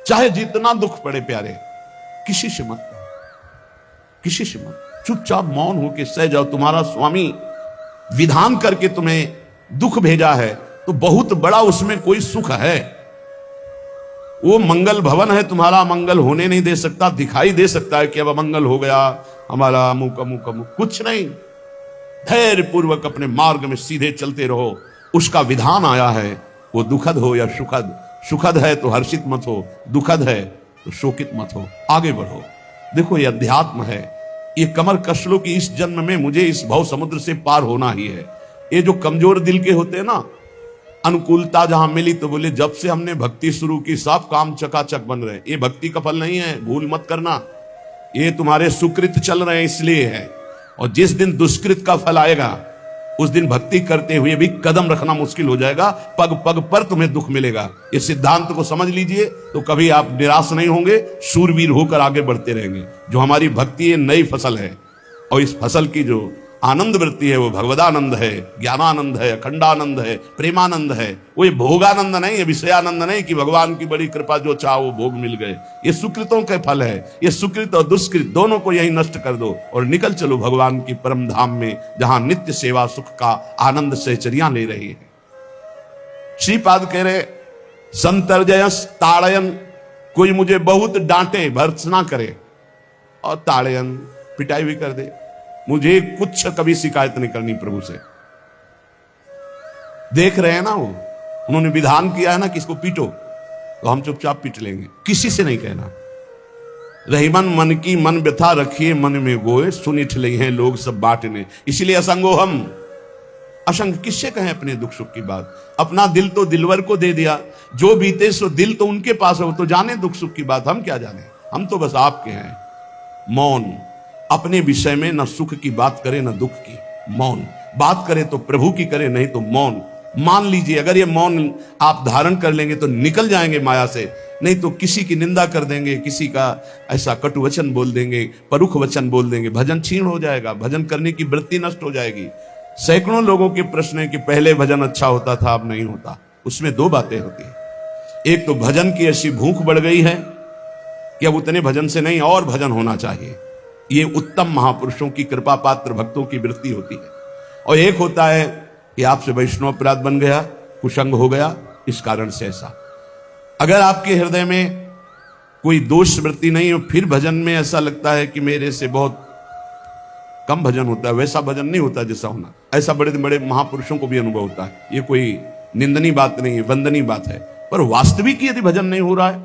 चाहे जितना दुख पड़े प्यारे, किसी से मत चुपचाप मौन होके सह जाओ। तुम्हारा स्वामी विधान करके तुम्हें दुख भेजा है तो बहुत बड़ा उसमें कोई सुख है। वो मंगल भवन है, तुम्हारा मंगल होने नहीं दे सकता। दिखाई दे सकता है कि अब अमंगल हो गया हमारा, अमुक अमुक अमुक, कुछ नहीं। धैर्य पूर्वक अपने मार्ग में सीधे चलते रहो। उसका विधान आया है, वो दुखद हो या सुखद, सुखद है तो हर्षित मत हो, दुखद है तो शोकित मत हो, आगे बढ़ो। देखो ये अध्यात्म है। ये कमर कस लो कि इस जन्म में मुझे इस भव समुद्र से पार होना ही है। ये जो कमजोर दिल के होते हैं ना, अनुकूलता जहां मिली तो बोले जब से हमने भक्ति शुरू की सब काम चकाचक बन रहे। ये भक्ति का फल नहीं है, भूल मत करना। ये तुम्हारे सुकृत चल रहे हैं इसलिए है। और जिस दिन दुष्कृत का फल आएगा उस दिन भक्ति करते हुए भी कदम रखना मुश्किल हो जाएगा। पग पग पर तुम्हें दुख मिलेगा। इस सिद्धांत को समझ लीजिए तो कभी आप निराश नहीं होंगे, शूरवीर होकर आगे बढ़ते रहेंगे। जो हमारी भक्ति है नई फसल है, और इस फसल की जो आनंद वृत्ति है वो भगवदानंद है, ज्ञानानंद है, अखंडानंद है, प्रेमानंद है। वो ये भोगानंद नहीं है, विषयानंद नहीं कि भगवान की बड़ी कृपा जो चाहो वो भोग मिल गए। ये सुकृतों के फल है। ये सुकृत और दुष्कृत दोनों को यही नष्ट कर दो और निकल चलो भगवान की परम धाम में, जहां नित्य सेवा सुख का आनंद सहचर्या ले रही है। श्रीपाद कह रहे संतर्जयस ताड़यन, कोई मुझे बहुत डांटे भर्त्सना करे और ताड़यन पिटाई भी कर दे, मुझे कुछ कभी शिकायत नहीं करनी प्रभु से। देख रहे हैं ना वो, उन्होंने विधान किया है ना कि इसको पीटो, तो हम चुपचाप पीट लेंगे, किसी से नहीं कहना। रहीमन मन की मन व्यथा रखिए मन में गोए, सुन ठिले हैं लोग सब बांटने। इसीलिए असंगो हम, असंग किससे कहें अपने दुख सुख की बात। अपना दिल तो दिलवर को दे दिया, जो बीते सो दिल तो उनके पास है, वो तो जाने दुख सुख की बात, हम क्या जाने। हम तो बस आपके हैं। मौन, अपने विषय में न सुख की बात करे न दुख की, मौन। बात करे तो प्रभु की करे, नहीं तो मौन। मान लीजिए अगर ये मौन आप धारण कर लेंगे तो निकल जाएंगे माया से, नहीं तो किसी की निंदा कर देंगे, किसी का ऐसा कटु वचन बोल देंगे, परुख वचन बोल देंगे, भजन छीन हो जाएगा, भजन करने की वृत्ति नष्ट हो जाएगी। सैकड़ों लोगों के प्रश्न है कि पहले भजन अच्छा होता था अब नहीं होता। उसमें दो बातें होती है। एक तो भजन की ऐसी भूख बढ़ गई है कि अब उतने भजन से नहीं और भजन होना चाहिए। ये उत्तम महापुरुषों की कृपा पात्र भक्तों की वृत्ति होती है। और एक होता है कि आपसे वैष्णव अपराध बन गया, कुसंग हो गया, इस कारण से ऐसा। अगर आपके हृदय में कोई दोष वृत्ति नहीं हो, फिर भजन में ऐसा लगता है कि मेरे से बहुत कम भजन होता है, वैसा भजन नहीं होता जैसा होना। ऐसा बड़े बड़े महापुरुषों को भी अनुभव होता है। ये कोई निंदनीय बात नहीं है, वंदनीय बात है। पर वास्तविक यदि भजन नहीं हो रहा है,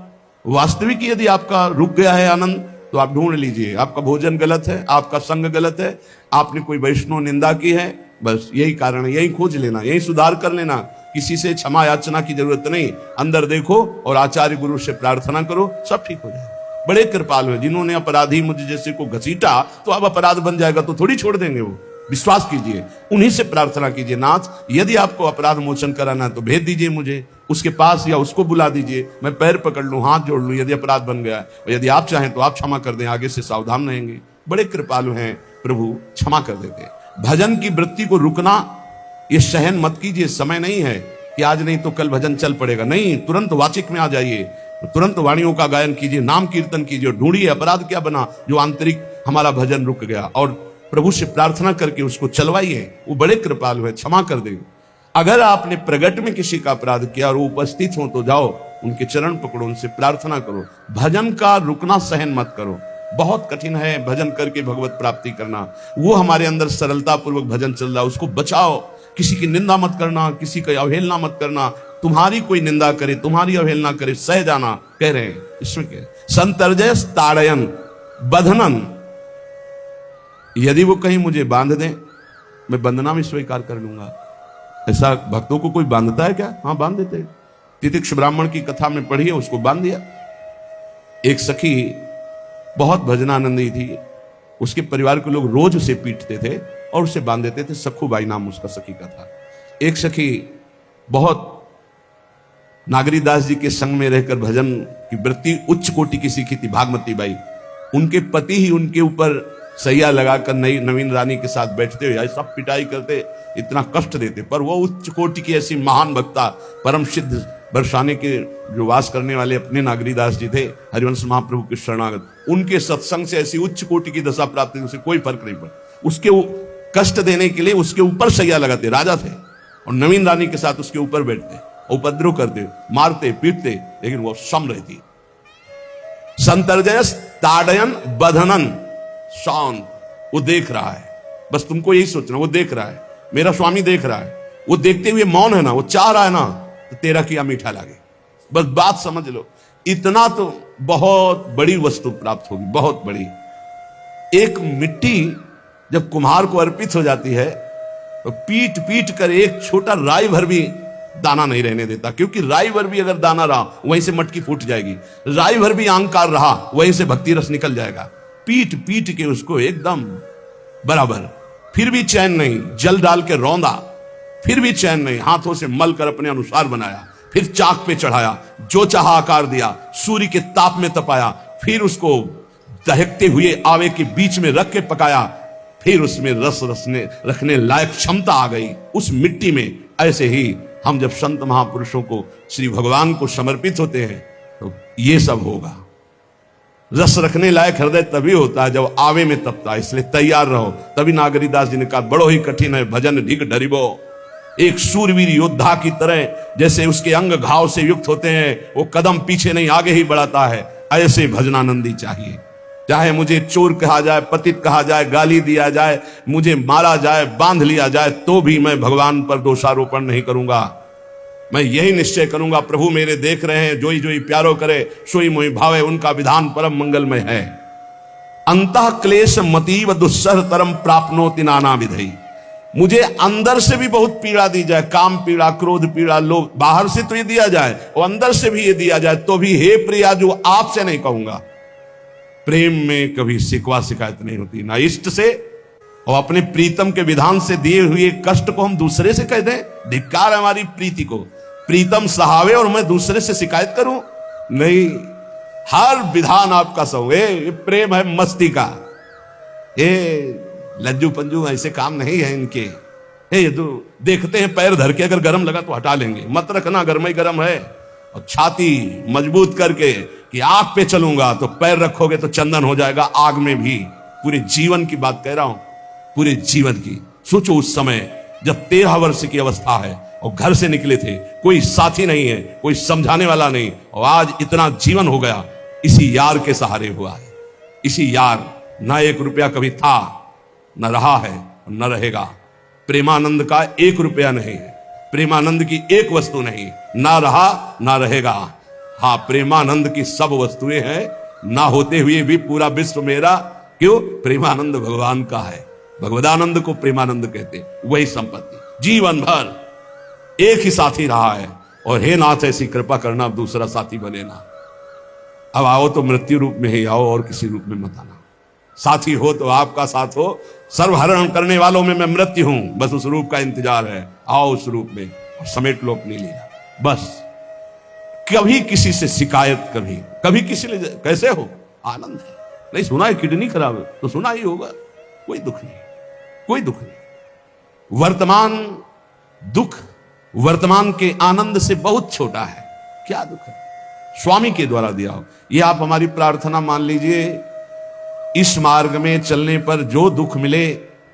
वास्तविक यदि आपका रुक गया है आनंद, तो आप ढूंढ लीजिए आपका भोजन गलत है, आपका संग गलत है, आपने कोई वैष्णव निंदा की है। बस यही कारण है, यही खोज लेना, यही सुधार कर लेना। किसी से क्षमा याचना की जरूरत नहीं। अंदर देखो और आचार्य गुरु से प्रार्थना करो, सब ठीक हो जाएगा। बड़े कृपालु हैं। जिन्होंने अपराधी मुझे जैसे को घसीटा तो अब अपराध बन जाएगा तो थोड़ी छोड़ देंगे वो। विश्वास कीजिए, उन्हीं से प्रार्थना कीजिए, नाथ यदि आपको अपराध मोचन कराना है तो भेज दीजिए मुझे उसके पास, या उसको बुला दीजिए, मैं पैर पकड़ लूं, हाथ जोड़ लूं यदि अपराध बन गया। और यदि आप चाहें तो आप क्षमा कर दें, आगे से सावधान रहेंगे। बड़े कृपालु हैं प्रभु, क्षमा कर देते। भजन की वृत्ति को रुकना ये सहन मत कीजिए। समय नहीं है कि आज नहीं तो कल भजन चल पड़ेगा, नहीं, तुरंत वाचिक में आ जाइए, तुरंत वाणियों का गायन कीजिए, नाम कीर्तन कीजिए, ढूंढिए अपराध क्या बना जो आंतरिक हमारा भजन रुक गया, और प्रभु से प्रार्थना करके उसको चलवाइए। वो बड़े कृपालु है, क्षमा कर देंगे। अगर आपने प्रगट में किसी का अपराध किया और वो उपस्थित हो तो जाओ उनके चरण पकड़ो, उनसे प्रार्थना करो। भजन का रुकना सहन मत करो। बहुत कठिन है भजन करके भगवत प्राप्ति करना। वो हमारे अंदर सरलता पूर्वक भजन चल रहा है, उसको बचाओ। किसी की निंदा मत करना, किसी की अवहेलना मत करना। तुम्हारी कोई निंदा करे, तुम्हारी अवहेलना करे, सह जाना, कह रहे हैं इसमें कह संतर्जय ताड़यन बंधनन, यदि वो कहीं मुझे बांध दें मैं बंधना भी स्वीकार कर लूंगा। ऐसा भक्तों को कोई बांधता है क्या? हाँ, बांध देते। तितिक्ष ब्राह्मण की कथा में पढ़िए, उसको बांध दिया। एक सखी बहुत भजनानंदी थी, उसके परिवार के लोग रोज उसे पीटते थे और उसे बांध देते थे। सखुबाई नाम उसका सखी का था। एक सखी बहुत नागरीदास जी के संग में रहकर भजन की वृत्ति उच्च कोटि की सीखी थी, भागमती बाई। उनके पति ही उनके ऊपर सैया लगाकर नई नवीन रानी के साथ बैठते हुए सब पिटाई करते, इतना कष्ट देते, पर वो उच्च कोटि की ऐसी महान भक्ता, परम सिद्ध बरसाने के जो वास करने वाले अपने नागरीदास जी थे, हरिवंश महाप्रभु के शरणागत, उनके सत्संग से ऐसी उच्च कोटि की दशा प्राप्त हुई, उसे कोई फर्क नहीं पड़ा। उसके कष्ट देने के लिए उसके ऊपर शैया लगाते, राजा थे, और नवीन रानी के साथ उसके ऊपर बैठते, उपद्रव करते, मारते पीटते, लेकिन वो सम रहती। संतर्जयस ताड़यन बधनन, शांत, वो देख रहा है, बस तुमको यही सोचना, वो देख रहा है, मेरा स्वामी देख रहा है, वो देखते हुए मौन है ना, वो चाह रहा है ना, तो तेरा किया मीठा लगे, बस बात समझ लो। इतना तो बहुत बड़ी वस्तु प्राप्त होगी, बहुत बड़ी। एक मिट्टी जब कुम्हार को अर्पित हो जाती है तो पीट पीट कर एक छोटा राई भर भी दाना नहीं रहने देता, क्योंकि राई भर भी अगर दाना रहा वहीं से मटकी फूट जाएगी, राई भर भी अहंकार रहा वहीं से भक्ति रस निकल जाएगा। पीट पीट के उसको एकदम बराबर, फिर भी चैन नहीं, जल डाल के रौंदा, फिर भी चैन नहीं, हाथों से मल कर अपने अनुसार बनाया, फिर चाक पे चढ़ाया, जो चाहा आकार दिया, सूर्य के ताप में तपाया, फिर उसको दहकते हुए आवे के बीच में रख के पकाया, फिर उसमें रस रखने लायक क्षमता आ गई उस मिट्टी में। ऐसे ही हम जब संत महापुरुषों को, श्री भगवान को समर्पित होते हैं तो ये सब होगा। रस रखने लायक हृदय तभी होता है जब आवे में तपता है, इसलिए तैयार रहो। तभी नागरीदास जी ने कहा, बड़ो ही कठिन है भजन ढिक डरिबो। एक सूरवीर योद्धा की तरह जैसे उसके अंग घाव से युक्त होते हैं, वो कदम पीछे नहीं आगे ही बढ़ाता है, ऐसे भजनानंदी चाहिए। चाहे मुझे चोर कहा जाए, पतित कहा जाए, गाली दिया जाए, मुझे मारा जाए, बांध लिया जाए, तो भी मैं भगवान पर दोषारोपण नहीं करूंगा। मैं यही निश्चय करूंगा, प्रभु मेरे देख रहे हैं, जोई जोई प्यारो करे सोई मोहि भावे, उनका विधान परम मंगलमय है। अंतः क्लेश मतीव दुस्सह तरम प्राप्नोति नाना विधि। मुझे अंदर से भी बहुत पीड़ा दी जाए, काम पीड़ा, क्रोध पीड़ा, लोभ, बाहर से तो ये दिया जाए और अंदर से भी ये दिया जाए, तो भी हे प्रिया जो आपसे नहीं कहूंगा। प्रेम में कभी शिकवा शिकायत नहीं होती, ना इष्ट से और अपने प्रीतम के विधान से दिए हुए कष्ट को हम दूसरे से कह दें। धिक्कार हमारी प्रीति को, प्रीतम सहावे और मैं दूसरे से शिकायत करूं, नहीं। हर विधान आपका सहो, ये प्रेम है मस्ती का, ये लज्जू पंजू ऐसे काम नहीं है इनके। ये तो देखते हैं पैर धर के, अगर गर्म लगा तो हटा लेंगे, मत रखना गर्म ही गर्म है। और छाती मजबूत करके कि आग पे चलूंगा, तो पैर रखोगे तो चंदन हो जाएगा आग में भी। पूरे जीवन की बात कह रहा हूं, पूरे जीवन की। सोचो उस समय जब 13 वर्ष की अवस्था है और घर से निकले थे, कोई साथी नहीं है, कोई समझाने वाला नहीं, और आज इतना जीवन हो गया इसी यार के सहारे हुआ है। इसी यार, ना 1 रुपया कभी था, न रहा है, न रहेगा। प्रेमानंद का 1 रुपया नहीं है, प्रेमानंद की एक वस्तु नहीं, ना रहा ना रहेगा। हाँ, प्रेमानंद की सब वस्तुएं हैं, ना होते हुए भी पूरा विश्व मेरा। क्यों? प्रेमानंद भगवान का है, भगवदानंद को प्रेमानंद कहते, वही संपत्ति। जीवन भर एक ही साथी रहा है, और हे नाथ ऐसी कृपा करना अब दूसरा साथी बने ना। अब आओ तो मृत्यु रूप में ही आओ, और किसी रूप में मत आना। साथी हो तो आपका साथ हो, सर्वहरण करने वालों में मैं मृत्यु हूं, बस उस रूप का इंतजार है। आओ उस रूप में और समेट लो अपनी लीला। बस कभी किसी से शिकायत, कभी किसी ने कैसे हो, आनंद है। नहीं सुना है किडनी खराब है, तो सुना ही होगा, कोई दुख नहीं, कोई दुख नहीं। वर्तमान दुख वर्तमान के आनंद से बहुत छोटा है। क्या दुख है? स्वामी के द्वारा दिया हो। यह आप हमारी प्रार्थना मान लीजिए, इस मार्ग में चलने पर जो दुख मिले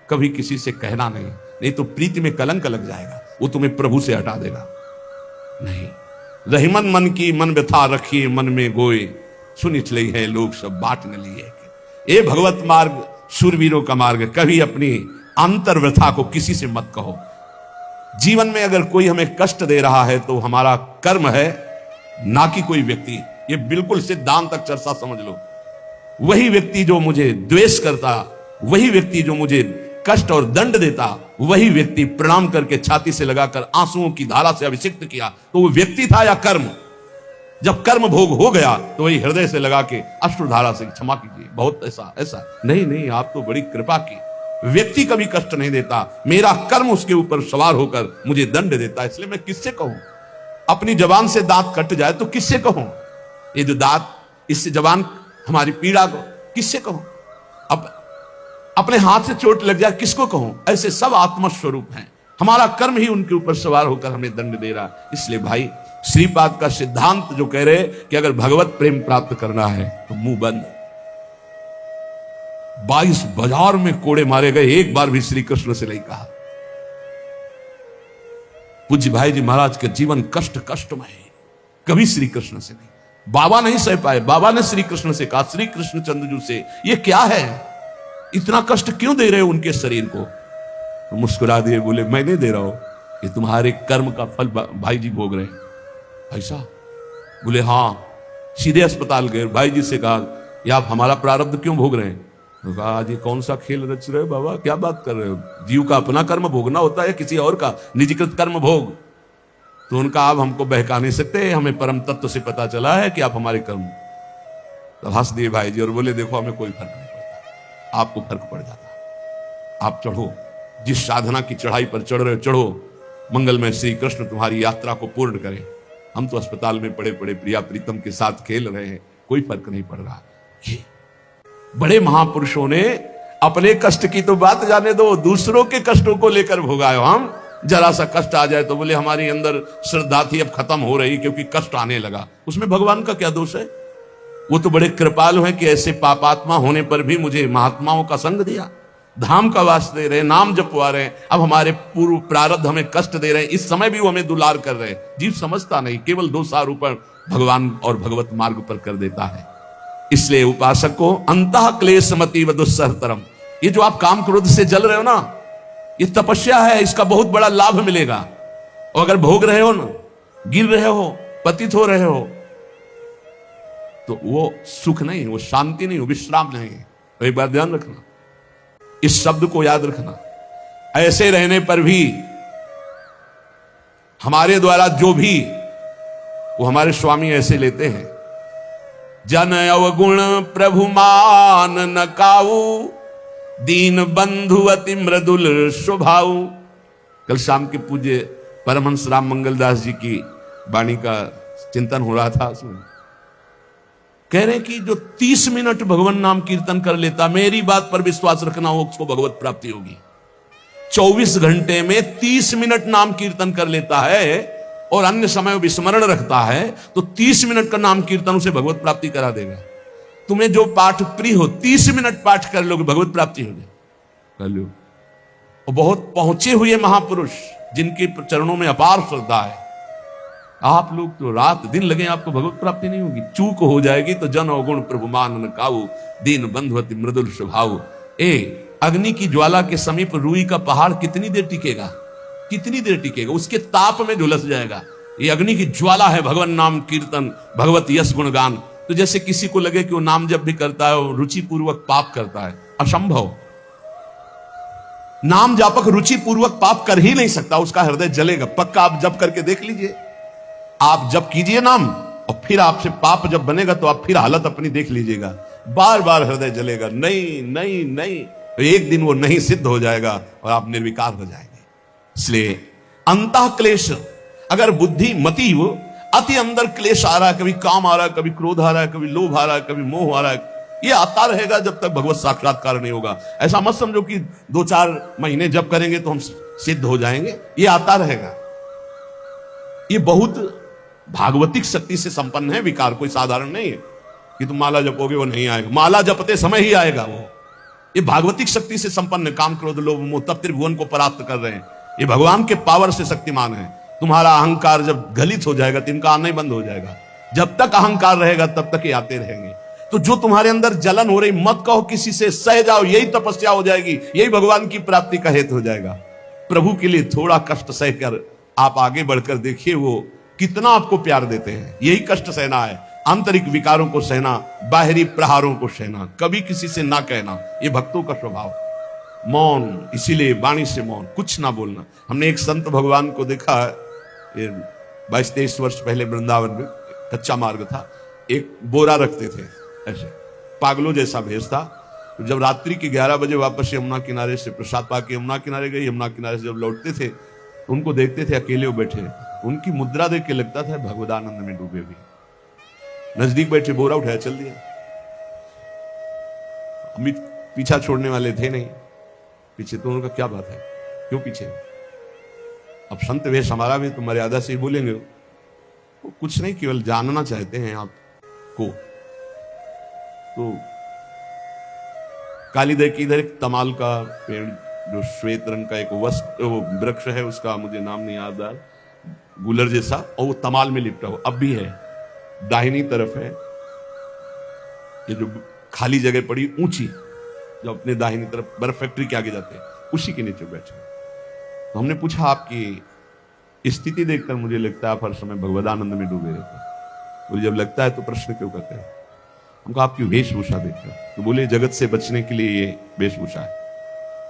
कभी किसी से कहना नहीं, नहीं तो प्रीति में कलंक लग जाएगा, वो तुम्हें प्रभु से हटा देगा। नहीं, रहीमन मन की मन व्यथा रखिए मन में गोए, सुनिच लई है लोग सब बाट न लिए। ये भगवत मार्ग शूरवीरों का मार्ग। कभी अपनी अंतर व्यथा को किसी से मत कहो। जीवन में अगर कोई हमें कष्ट दे रहा है तो हमारा कर्म है, ना कि कोई व्यक्ति। ये बिल्कुल सिद्धांत तक चर्चा समझ लो। वही व्यक्ति जो मुझे द्वेष करता, वही व्यक्ति जो मुझे कष्ट और दंड देता, वही व्यक्ति प्रणाम करके छाती से लगाकर आंसुओं की धारा से अभिषिक्त किया, तो वो व्यक्ति था या कर्म? जब कर्म भोग हो गया तो वही हृदय से लगा के अश्रुधारा से क्षमा कीजिए, बहुत ऐसा नहीं, आप तो बड़ी कृपा की। व्यक्ति कभी कष्ट नहीं देता, मेरा कर्म उसके ऊपर सवार होकर मुझे दंड देता, इसलिए मैं किससे कहूं? अपनी जबान से दांत कट जाए तो किससे कहूं? ये जो दांत, इससे जबान हमारी पीड़ा को किससे कहूं? अब अपने हाथ से चोट लग जाए किसको कहूं? ऐसे सब आत्मा स्वरूप हैं, हमारा कर्म ही उनके ऊपर सवार होकर हमें दंड दे रहा। इसलिए भाई श्रीपाद का सिद्धांत जो कह रहे कि अगर भगवत प्रेम प्राप्त करना है तो मुंह बंद। 22,000 में कोड़े मारे गए, एक बार भी श्री कृष्ण से नहीं कहा। पूज्य भाई जी महाराज का जीवन कष्टमय है, कभी श्री कृष्ण से नहीं। बाबा नहीं सह पाए, बाबा ने श्री कृष्ण से कहा, श्री कृष्ण चंद्रजू से, ये क्या है, इतना कष्ट क्यों दे रहे हो उनके शरीर को? तो मुस्कुरा दिए, बोले मैं नहीं दे रहा हूं, ये तुम्हारे कर्म का फल भाई जी भोग रहे हैं। ऐसा? बोले हाँ। सीधे अस्पताल गए, भाई जी से कहा ये आप हमारा प्रारब्ध क्यों भोग रहे हैं? तो कहा आज ये कौन सा खेल रच रहे हो बाबा, क्या बात कर रहे हो, जीव का अपना कर्म भोगना होता है, किसी और का निजीकृत कर्म भोग। तो उनका आप हमको बहका नहीं सकते, हमें परम तत्व से पता चला है कि आप हमारे कर्म। तो हंस दिए भाई जी और बोले देखो हमें कोई फर्क नहीं पड़ता, आपको फर्क पड़ जाता। आप चढ़ो, जिस साधना की चढ़ाई पर चढ़ रहे हो चढ़ो, मंगलमय श्री कृष्ण तुम्हारी यात्रा को पूर्ण करें। हम तो अस्पताल में पड़े पड़े प्रिया प्रीतम के साथ खेल रहे हैं, कोई फर्क नहीं पड़ रहा। ये बड़े महापुरुषों ने अपने कष्ट की तो बात जाने दो, दूसरों के कष्टों को लेकर भोगाए। हम जरा सा कष्ट आ जाए तो बोले हमारी अंदर श्रद्धा थी अब खत्म हो रही क्योंकि कष्ट आने लगा। उसमें भगवान का क्या दोष है? वो तो बड़े कृपालु हैं कि ऐसे पापात्मा होने पर भी मुझे महात्माओं का संग दिया, धाम का वास दे रहे, नाम जपवा रहे। अब हमारे पूर्व प्रारब्ध हमें कष्ट दे रहे हैं, इस समय भी वो हमें दुलार कर रहे हैं। जीव समझता नहीं, केवल 2 सारूपण भगवान और भगवत मार्ग पर कर देता है। इसलिए उपासक को अंतः क्लेश मतीव दुस्सहतरम, ये जो आप काम क्रोध से जल रहे हो ना, ये तपस्या है, इसका बहुत बड़ा लाभ मिलेगा। और अगर भोग रहे हो ना, गिर रहे हो, पतित हो रहे हो, तो वो सुख नहीं, वो शांति नहीं, वो विश्राम नहीं। तो एक बार ध्यान रखना, इस शब्द को याद रखना। ऐसे रहने पर भी हमारे द्वारा जो भी वो हमारे स्वामी ऐसे लेते हैं, जन अवगुण प्रभु मान न काऊ, दीन बंधु अति मृदुल स्वभाव। कल शाम के पूज्य परमहंस राम मंगलदास जी की वाणी का चिंतन हो रहा था, उसमें कह रहे कि जो 30 मिनट भगवान नाम कीर्तन कर लेता, मेरी बात पर विश्वास रखना हो, उसको भगवत प्राप्ति होगी। 24 घंटे में 30 मिनट नाम कीर्तन कर लेता है और अन्य समय विस्मरण रखता है, तो 30 मिनट का नाम कीर्तन उसे भगवत प्राप्ति करा देगा। तुम्हें जो पाठ प्रिय हो 30 मिनट पाठ कर लोगे, भगवत प्राप्ति हो जाए, कर लो। और बहुत पहुंचे हुए महापुरुष जिनके चरणों में अपार श्रद्धा है, आप लोग तो रात दिन लगे आपको भगवत प्राप्ति नहीं होगी। चूक हो जाएगी तो जन अवगुण प्रभु मान न काऊ, दीन बंधु अति मृदुल स्वभाव। अग्नि की ज्वाला के समीप रुई का पहाड़ कितनी देर टिकेगा, कितनी देर टिकेगा, उसके ताप में झुलस जाएगा। ये अग्नि की ज्वाला है भगवान नाम कीर्तन, भगवत यश गुणगान। तो जैसे किसी को लगे कि वो नाम जब भी करता है वो रुचि पूर्वक पाप करता है, असंभव। नाम जापक रुचि पूर्वक पाप कर ही नहीं सकता, उसका हृदय जलेगा। पक्का आप जप करके देख लीजिए, आप जप कीजिए नाम और फिर आपसे पाप जब बनेगा तो आप फिर हालत अपनी देख लीजिएगा, बार बार हृदय जलेगा, नहीं नहीं नहीं। तो एक दिन वो नहीं सिद्ध हो जाएगा और आप निर्विकार हो जाएंगे। इसलिए अंतः क्लेश, अगर बुद्धि मति वो अति अंदर क्लेश आ रहा है, कभी काम आ रहा है, कभी क्रोध आ रहा है, कभी लोभ आ रहा है, कभी मोह आ रहा है, ये आता रहेगा जब तक भगवत साक्षात्कार नहीं होगा। ऐसा मत समझो कि 2-4 महीने जब करेंगे तो हम सिद्ध हो जाएंगे, ये आता रहेगा। ये बहुत भागवतिक शक्ति से संपन्न है विकार, कोई साधारण नहीं है कि तुम माला जपोगे वो नहीं आएगा, माला जपते समय ही आएगा वो। ये भागवतिक शक्ति से संपन्न, काम क्रोध लोभ मोह तब त्रिभुवन को परास्त कर रहे हैं। ये भगवान के पावर से शक्तिमान है। तुम्हारा अहंकार जब गलित हो जाएगा तो इनका आना ही बंद हो जाएगा। जब तक अहंकार रहेगा तब तक ये आते रहेंगे। तो जो तुम्हारे अंदर जलन हो रही, मत कहो किसी से, सह जाओ, यही तपस्या हो जाएगी, यही भगवान की प्राप्ति का हेतु हो जाएगा। प्रभु के लिए थोड़ा कष्ट सहकर आप आगे बढ़कर देखिए वो कितना आपको प्यार देते हैं। यही कष्ट सहना है, आंतरिक विकारों को सहना, बाहरी प्रहारों को सहना, कभी किसी से ना कहना, ये भक्तों का स्वभाव। मौन, इसीलिए वाणी से मौन, कुछ ना बोलना। हमने एक संत भगवान को देखा, 22-23 वर्ष पहले वृंदावन में कच्चा मार्ग था, एक बोरा रखते थे ऐसे, पागलों जैसा भेष था। तो जब रात्रि के 11 बजे वापस यमुना किनारे से प्रसाद पा के यमुना किनारे गए, यमुना किनारे से जब लौटते थे तो उनको देखते थे अकेले वो बैठे, उनकी मुद्रा देख के लगता था भगवदानंद में डूबे हुए। नजदीक बैठे, बोरा उठाया, चल दिया। अमित पीछा छोड़ने वाले थे नहीं पीछे, तो उनका क्या बात है, क्यों पीछे? अब संत वेश हमारा भी तो मर्यादा से ही बोलेंगे, वो कुछ नहीं, केवल जानना चाहते हैं आपको। तो कालीदह की इधर एक तमाल का पेड़, जो श्वेत रंग का एक वो वृक्ष है, उसका मुझे नाम नहीं याद आ, गुलर जैसा, और वो तमाल में लिपटा हुआ अब भी है। दाहिनी तरफ है ये जो खाली जगह पड़ी ऊंची, जो अपने दाहिनी तरफ बर्फ फैक्ट्री के आगे जाते हैं, उसी के नीचे बैठे। तो हमने पूछा, आपकी स्थिति देखकर मुझे लगता है आप हर समय भगवदानंद में डूबे रहते हैं। तो जब लगता है तो प्रश्न क्यों करते हैं? हमको आपकी वेशभूषा देखकर। तो बोले, जगत से बचने के लिए ये वेशभूषा है।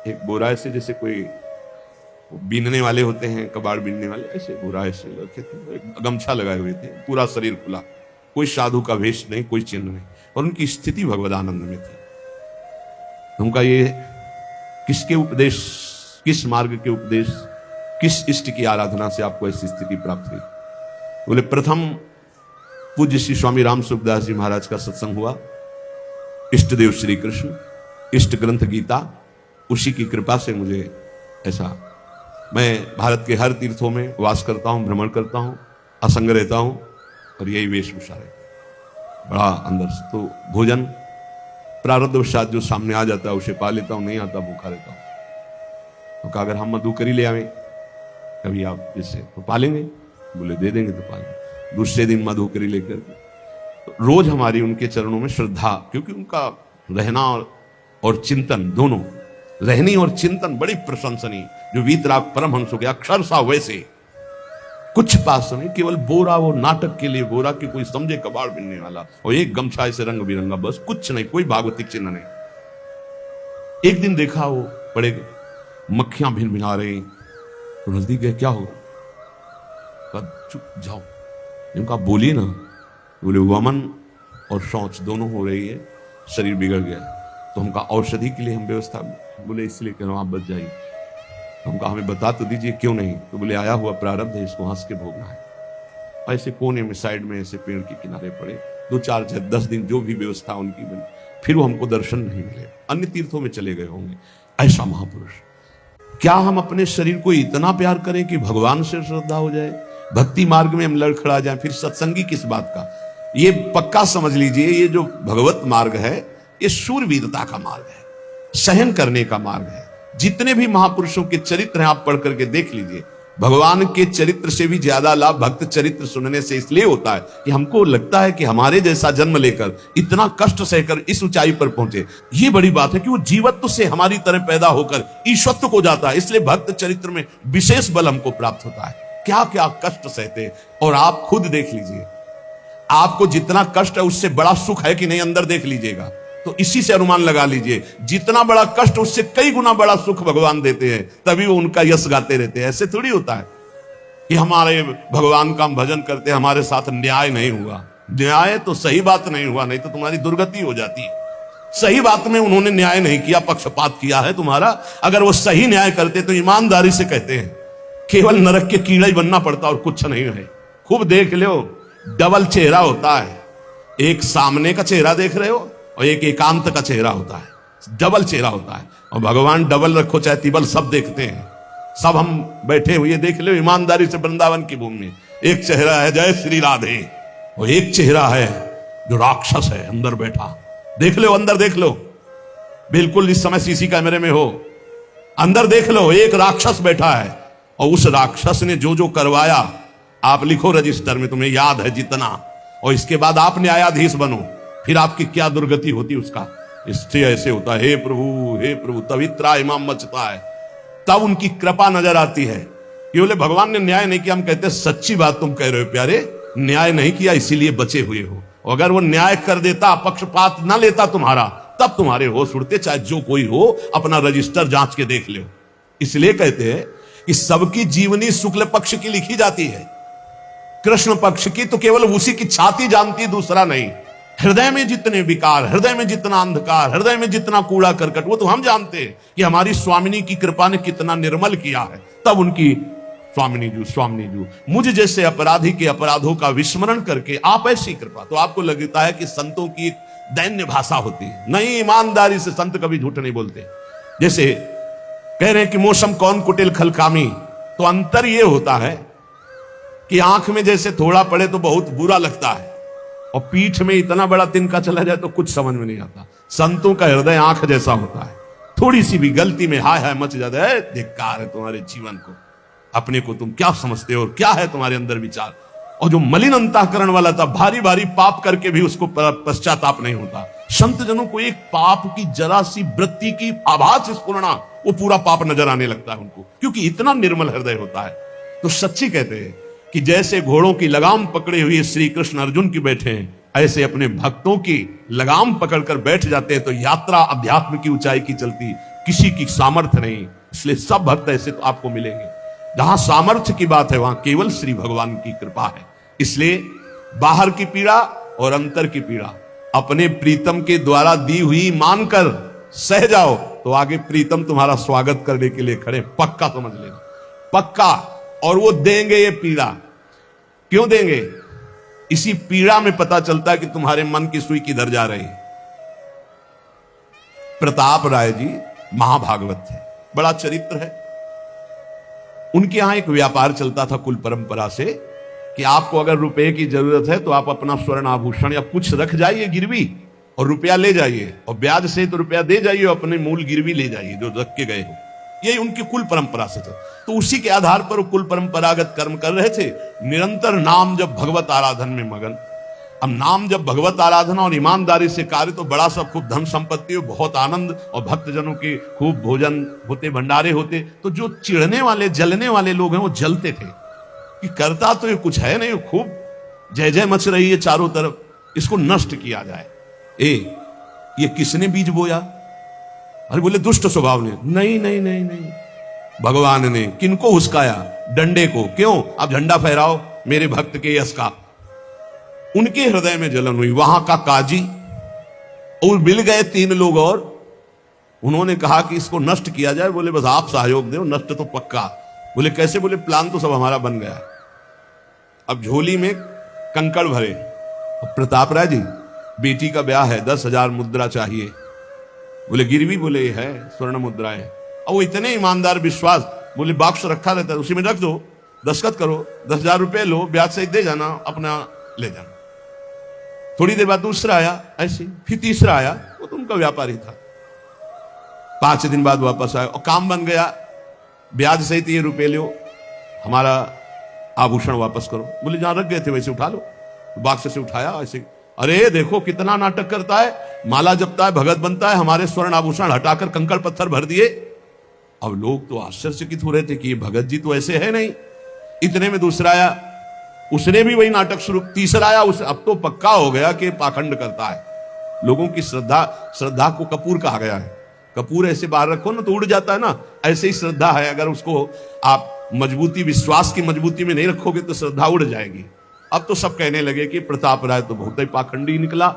एक बोरा ऐसे, जैसे कोई बीनने वाले होते हैं, कबाड़ बीनने वाले, ऐसे बोरा ऐसे रखे थे, गमछा लगाए हुए थे, पूरा शरीर खुला, कोई साधु का वेश नहीं, कोई चिन्ह नहीं, और उनकी स्थिति भगवदानंद में थी। उनका ये किसके उपदेश, किस मार्ग के उपदेश, किस इष्ट की आराधना से आपको ऐसी स्थिति प्राप्त हुई? बोले, प्रथम पूज्य श्री स्वामी राम सुखदास जी महाराज का सत्संग हुआ, इष्ट देव श्री कृष्ण, इष्ट ग्रंथ गीता, उसी की कृपा से मुझे ऐसा, मैं भारत के हर तीर्थों में वास करता हूं, भ्रमण करता हूं, असंग रहता हूं, और यही वेशभूषा है बड़ा अंदर से। तो भोजन प्रारब्धवशात जो सामने आ जाता है उसे पा लेता हूं, नहीं आता भूखा रहता हूं। तो कहा, अगर हम मधुकरी ले आवे कभी आप इससे तो पालेंगे? बोले, दे देंगे तो पालेंगे। दूसरे दिन मधुकरी लेकर, तो रोज हमारी उनके चरणों में श्रद्धा, क्योंकि उनका रहना और चिंतन दोनों, रहनी और चिंतन बड़ी प्रशंसनीय। जो वीतराग परमहंसों के अक्षर सा वैसे, कुछ पास नहीं, केवल बोरा, वो नाटक के लिए बोरा कि कोई समझे कबाड़ बिनने वाला, और एक गमछा ऐसे रंग बिरंगा, बस कुछ नहीं, कोई भागवतिक चिन्ह नहीं। एक दिन देखा वो बड़े मक्खियां भिन भिना रही, तो नजदीक गए, क्या होगा? चुप जाओ, इनका बोलिए ना। बोले, वमन और शौच दोनों हो रही है, शरीर बिगड़ गया, तो हमका औषधि के लिए हम व्यवस्था। बोले, इसलिए कह रहा हूं आप बच जाइए। तो हमका, हमें बता तो दीजिए क्यों नहीं? तो बोले, आया हुआ प्रारब्ध है, इसको हंस के भोगना है। ऐसे कोने में, साइड में, ऐसे पेड़ के किनारे पड़े, 2-4-10 दिन जो भी व्यवस्था उनकी बनी, फिर वो हमको दर्शन नहीं मिले, अन्य तीर्थों में चले गए होंगे। ऐसा महापुरुष, क्या हम अपने शरीर को इतना प्यार करें कि भगवान से श्रद्धा हो जाए, भक्ति मार्ग में हम लड़खड़ा जाए? फिर सत्संगी किस बात का? ये पक्का समझ लीजिए, ये जो भगवत मार्ग है, ये शूरवीरता का मार्ग है, सहन करने का मार्ग है। जितने भी महापुरुषों के चरित्र हैं आप पढ़ करके देख लीजिए, भगवान के चरित्र से भी ज्यादा लाभ भक्त चरित्र सुनने से इसलिए होता है कि हमको लगता है कि हमारे जैसा जन्म लेकर इतना कष्ट सहकर इस ऊंचाई पर पहुंचे, ये बड़ी बात है कि वो जीवत्व से हमारी तरह पैदा होकर ईश्वत्व को जाता है। इसलिए भक्त चरित्र में विशेष बल हमको प्राप्त होता है। क्या क्या कष्ट सहते, और आप खुद देख लीजिए, आपको जितना कष्ट है उससे बड़ा सुख है कि नहीं, अंदर देख लीजिएगा तो इसी से अनुमान लगा लीजिए। जितना बड़ा कष्ट उससे कई गुना बड़ा सुख भगवान देते हैं, तभी वो उनका यश गाते रहते हैं। ऐसे थोड़ी होता है कि हमारे भगवान का हम भजन करते हैं, हमारे साथ न्याय नहीं हुआ। न्याय तो सही बात नहीं हुआ, नहीं तो तुम्हारी दुर्गति हो जाती है। सही बात में उन्होंने न्याय नहीं किया, पक्षपात किया है तुम्हारा। अगर वो सही न्याय करते तो ईमानदारी से कहते हैं, केवल नरक के कीड़ा ही बनना पड़ता और कुछ नहीं है। खूब देख लो, डबल चेहरा होता है, एक सामने का चेहरा देख रहे हो और एक एकांत का चेहरा होता है, डबल चेहरा होता है। और भगवान डबल रखो चाहे तिबल, सब देखते हैं। सब हम बैठे हुए देख लो ईमानदारी से वृंदावन की भूमि में, एक चेहरा है जय श्री राधे, और एक चेहरा है जो राक्षस है अंदर बैठा। देख लो, अंदर देख लो, बिल्कुल इस समय सीसी कैमरे में हो, अंदर देख लो, एक राक्षस बैठा है। और उस राक्षस ने जो जो करवाया, आप लिखो रजिस्टर में, तुम्हें याद है जितना, और इसके बाद आप न्यायाधीश बनो, फिर आपकी क्या दुर्गति होती उसका। इससे ऐसे होता है, हे प्रभु तभी त्राहिमाम मचता है, तब उनकी कृपा नजर आती है कि बोले भगवान ने न्याय नहीं किया। हम कहते हैं सच्ची बात तुम कह रहे हो प्यारे, न्याय नहीं किया इसीलिए बचे हुए हो। अगर वो न्याय कर देता, पक्षपात ना लेता तुम्हारा, तब तुम्हारे होश उड़ते, चाहे जो कोई हो, अपना रजिस्टर जांच के देख लो। इसलिए कहते हैं कि सबकी जीवनी शुक्ल पक्ष की लिखी जाती है, कृष्ण पक्ष की तो केवल उसी की छाती जानती, दूसरा नहीं। हृदय में जितने विकार, हृदय में जितना अंधकार, हृदय में जितना कूड़ा करकट, वो तो हम जानते हैं कि हमारी स्वामिनी की कृपा ने कितना निर्मल किया है। तब उनकी स्वामिनी जू मुझ जैसे अपराधी के अपराधों का विस्मरण करके आप ऐसी कृपा, तो आपको लगता है कि संतों की एक दैन्य भाषा होती है। नहीं, ईमानदारी से संत कभी झूठ नहीं बोलते। जैसे कह रहे हैं कि मौसम कौन कुटिल खलकामी, तो अंतर यह होता है कि आंख में जैसे थोड़ा पड़े तो बहुत बुरा लगता है, और पीठ में इतना बड़ा तिनका चला जाए तो कुछ समझ में नहीं आता। संतों का हृदय आंख जैसा होता है, थोड़ी सी भी गलती में हाय हाय मच जाता है, धिक्कार है तुम्हारे जीवन को, अपने को तुम क्या समझते हो और क्या है तुम्हारे अंदर विचार। और जो मलिन अंतःकरण वाला था, भारी भारी पाप करके भी उसको पश्चाताप नहीं होता। संत जनों को एक पाप की जरा सी वृत्ति की आभास स्फुरना, वो पूरा पाप नजर आने लगता है उनको, क्योंकि इतना निर्मल हृदय होता है। तो सच्ची कहते हैं कि जैसे घोड़ों की लगाम पकड़े हुए श्री कृष्ण अर्जुन की बैठे हैं, ऐसे अपने भक्तों की लगाम पकड़कर बैठ जाते हैं, तो यात्रा अध्यात्म की ऊंचाई की चलती, किसी की सामर्थ्य नहीं। इसलिए सब भक्त ऐसे तो आपको मिलेंगे। जहां सामर्थ्य की बात है वहां केवल श्री भगवान की कृपा है। इसलिए बाहर की पीड़ा और अंतर की पीड़ा अपने प्रीतम के द्वारा दी हुई मानकर सह जाओ, तो आगे प्रीतम तुम्हारा स्वागत करने के लिए खड़े, पक्का समझ लेना, पक्का। और वो देंगे ये पीड़ा, क्यों देंगे? इसी पीड़ा में पता चलता है कि तुम्हारे मन की सुई किधर जा रही है। प्रताप राय जी महाभागवत थे, बड़ा चरित्र है। उनके यहां एक व्यापार चलता था कुल परंपरा से कि आपको अगर रुपए की जरूरत है तो आप अपना स्वर्ण आभूषण या कुछ रख जाइए गिरवी, और रुपया ले जाइए, और ब्याज से तो रुपया दे जाइए, अपने मूल गिरवी ले जाइए जो रख के गए हो। यही उनकी कुल परंपरा से था। तो उसी के आधार पर वो कुल परंपरागत कर्म कर रहे थे, निरंतर नाम जब भगवत आराधन में मगन। अब नाम जब भगवत आराधना और ईमानदारी से कार्य, तो बड़ा सब खूब धन संपत्ति, बहुत आनंद, और भक्तजनों के खूब भोजन होते, भंडारे होते। तो जो चिढ़ने वाले जलने वाले लोग हैं वो जलते थे कि करता तो ये कुछ है नहीं, खूब जय जय मच रही है चारों तरफ, इसको नष्ट किया जाए। ये किसने बीज बोया? अरे बोले दुष्ट स्वभाव ने। नहीं नहीं नहीं नहीं, भगवान ने। किनको हुस्काया? डंडे को। क्यों? अब झंडा फहराओ मेरे भक्त के यश का। उनके हृदय में जलन हुई। वहां का काजी और मिल गए 3 लोग, और उन्होंने कहा कि इसको नष्ट किया जाए। बोले बस आप सहयोग दो, नष्ट तो पक्का। बोले कैसे? बोले प्लान तो सब हमारा बन गया। अब झोली में कंकड़ भरे। प्रताप राय जी बेटी का ब्याह है, 10,000 मुद्रा चाहिए। बोले गिरवी? बोले है स्वर्ण मुद्राएं। और वो इतने ईमानदार विश्वास, बोले बॉक्स रखा रहता है उसी में रख दो, दस्तखत करो, 10,000 रुपए लो, ब्याज सहित दे जाना, अपना ले जाना। थोड़ी देर बाद दूसरा आया ऐसे, फिर तीसरा आया, वो तो उनका व्यापारी था। 5 दिन बाद वापस आया और काम बन गया, ब्याज सहित ये रुपए लो, हमारा आभूषण वापस करो। बोले जहां रख गए थे वैसे उठा लो। बॉक्स से उठाया ऐसे। अरे देखो कितना नाटक करता है, माला जपता है, भगत बनता है, हमारे स्वर्ण आभूषण हटाकर कंकड़ पत्थर भर दिए। अब लोग तो आश्चर्यचकित हो रहे थे कि ये भगत जी तो ऐसे है नहीं। इतने में दूसरा आया, उसने भी वही नाटक शुरू। तीसरा आया, उस अब तो पक्का हो गया कि पाखंड करता है। लोगों की श्रद्धा को कपूर कहा गया है। कपूर ऐसे बाहर रखो ना तो उड़ जाता है ना, ऐसे ही श्रद्धा है। अगर उसको आप मजबूती, विश्वास की मजबूती में नहीं रखोगे तो श्रद्धा उड़ जाएगी। अब तो सब कहने लगे कि प्रताप राय तो बहुत ही पाखंडी निकला।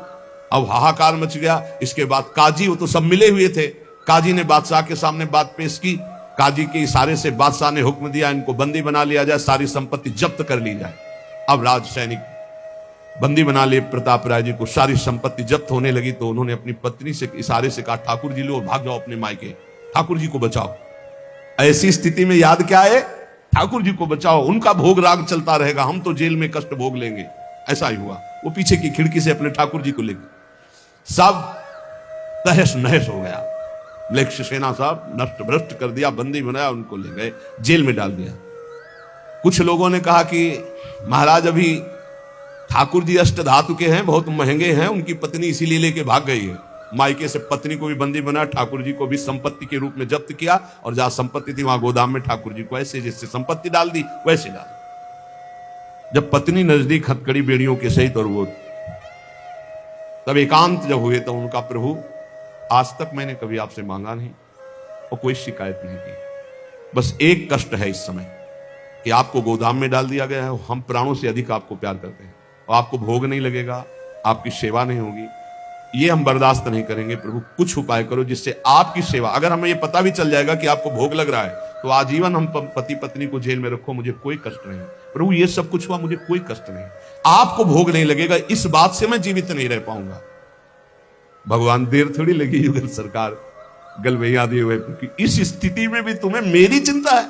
अब हाहाकार मच गया। इसके बाद काजी, वो तो सब मिले हुए थे, काजी ने बादशाह के सामने बात पेश की। काजी के इशारे से बादशाह ने हुक्म दिया इनको बंदी बना लिया जाए, सारी संपत्ति जब्त कर ली जाए। अब राज सैनिक बंदी बना लिए प्रताप राय जी को, सारी संपत्ति जब्त होने लगी। तो उन्होंने अपनी पत्नी से इशारे से कहा ठाकुर जी लो और भाग जाओ अपने मायके, ठाकुर जी को बचाओ। ऐसी स्थिति में याद क्या है? ठाकुर जी को बचाओ, उनका भोग राग चलता रहेगा, हम तो जेल में कष्ट भोग लेंगे। ऐसा ही हुआ। वो पीछे की खिड़की से अपने ठाकुर जी को लेकर सब तहस नहस हो गया। मलेच्छ सेना साहब नष्ट भ्रष्ट कर दिया, बंदी बनाया, उनको ले गए, जेल में डाल दिया। कुछ लोगों ने कहा कि महाराज अभी ठाकुर जी अष्ट धातु के हैं, बहुत महंगे हैं, उनकी पत्नी इसीलिए लेके भाग गई है। मायके से पत्नी को भी बंदी बनाया, ठाकुर जी को भी संपत्ति के रूप में जब्त किया, और जहां संपत्ति थी वहां गोदाम में ठाकुर जी को ऐसे जैसे संपत्ति डाल दी वैसे डाल। जब पत्नी नजदीक हथकड़ी बेड़ियों के सहित, और वो तब एकांत जब हुए तो उनका प्रभु आज तक मैंने कभी आपसे मांगा नहीं और कोई शिकायत नहीं की, बस एक कष्ट है इस समय कि आपको गोदाम में डाल दिया गया है। हम प्राणों से अधिक आपको प्यार करते हैं और आपको भोग नहीं लगेगा, आपकी सेवा नहीं होगी, ये हम बर्दाश्त नहीं करेंगे। प्रभु कुछ उपाय करो जिससे आपकी सेवा, अगर हमें ये पता भी चल जाएगा कि आपको भोग लग रहा है तो आजीवन हम पति पत्नी को जेल में रखो, मुझे कोई कष्ट नहीं। प्रभु ये सब कुछ हुआ, मुझे कोई कष्ट नहीं, आपको भोग नहीं लगेगा, इस बात से मैं जीवित नहीं रह पाऊंगा। भगवान देर थोड़ी लगी युगल सरकार गलवैया दिए हुए, क्योंकि इस स्थिति में भी तुम्हें मेरी चिंता है,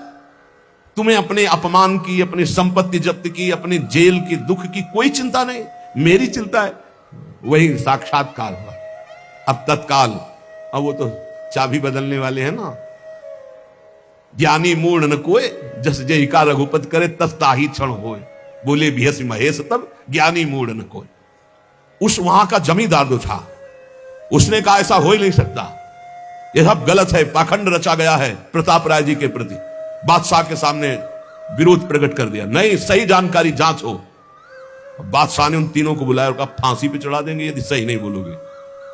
तुम्हें अपने अपमान की, अपनी संपत्ति जब्त की, अपने जेल की, दुख की कोई चिंता नहीं, मेरी चिंता है। वही साक्षात्कार हुआ। अब तत्काल, अब वो तो चाबी बदलने वाले हैं ना। ज्ञानी मूढ़ न कोय, जस जय का रघुपत करे तस ताही क्षण होए, बोले बिहस महेश तब ज्ञानी मूढ़ न कोय। उस वहां का जमींदार जो था, उसने कहा ऐसा हो ही नहीं सकता, यह सब गलत है, पाखंड रचा गया है प्रताप राय जी के प्रति। बादशाह के सामने विरोध प्रकट कर दिया, नहीं सही जानकारी जांच हो। बादशाह ने उन तीनों को बुलाया और कहा फांसी पे चढ़ा देंगे यदि सही नहीं बोलोगे।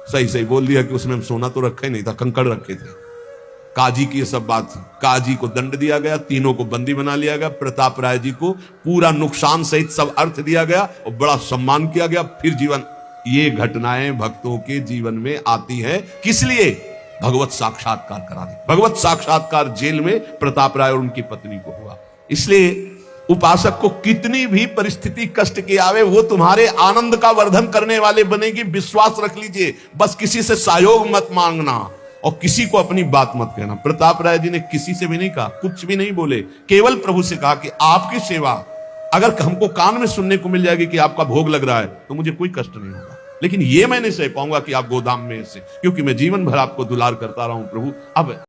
सही सही बोल दिया कि उसमें सोना तो रखा ही नहीं था, कंकड़ रखे थे। काजी की ये सब बात थी। काजी को दंड दिया गया, तीनों को बंदी बना लिया गया, प्रताप राय जी को पूरा नुकसान सहित सब अर्थ दिया गया और बड़ा सम्मान किया गया। फिर जीवन, ये घटनाएं भक्तों के जीवन में आती है, किस लिए? भगवत साक्षात्कार करा दी। भगवत साक्षात्कार जेल में प्रताप राय और उनकी पत्नी को हुआ। इसलिए उपासक को कितनी भी परिस्थिति कष्ट की आवे, वो तुम्हारे आनंद का वर्धन करने वाले बनेगी, विश्वास रख लीजिए। बस किसी से सहयोग मत मांगना और किसी को अपनी बात मत कहना। प्रताप राय जी ने किसी से भी नहीं कहा, कुछ भी नहीं बोले, केवल प्रभु से कहा कि आपकी सेवा अगर हमको कान में सुनने को मिल जाएगी कि आपका भोग लग रहा है तो मुझे कोई कष्ट नहीं होगा, लेकिन ये मैं नहीं सह पाऊंगा कि आप गोदाम में से, क्योंकि मैं जीवन भर आपको दुलार करता रहा हूं प्रभु। अब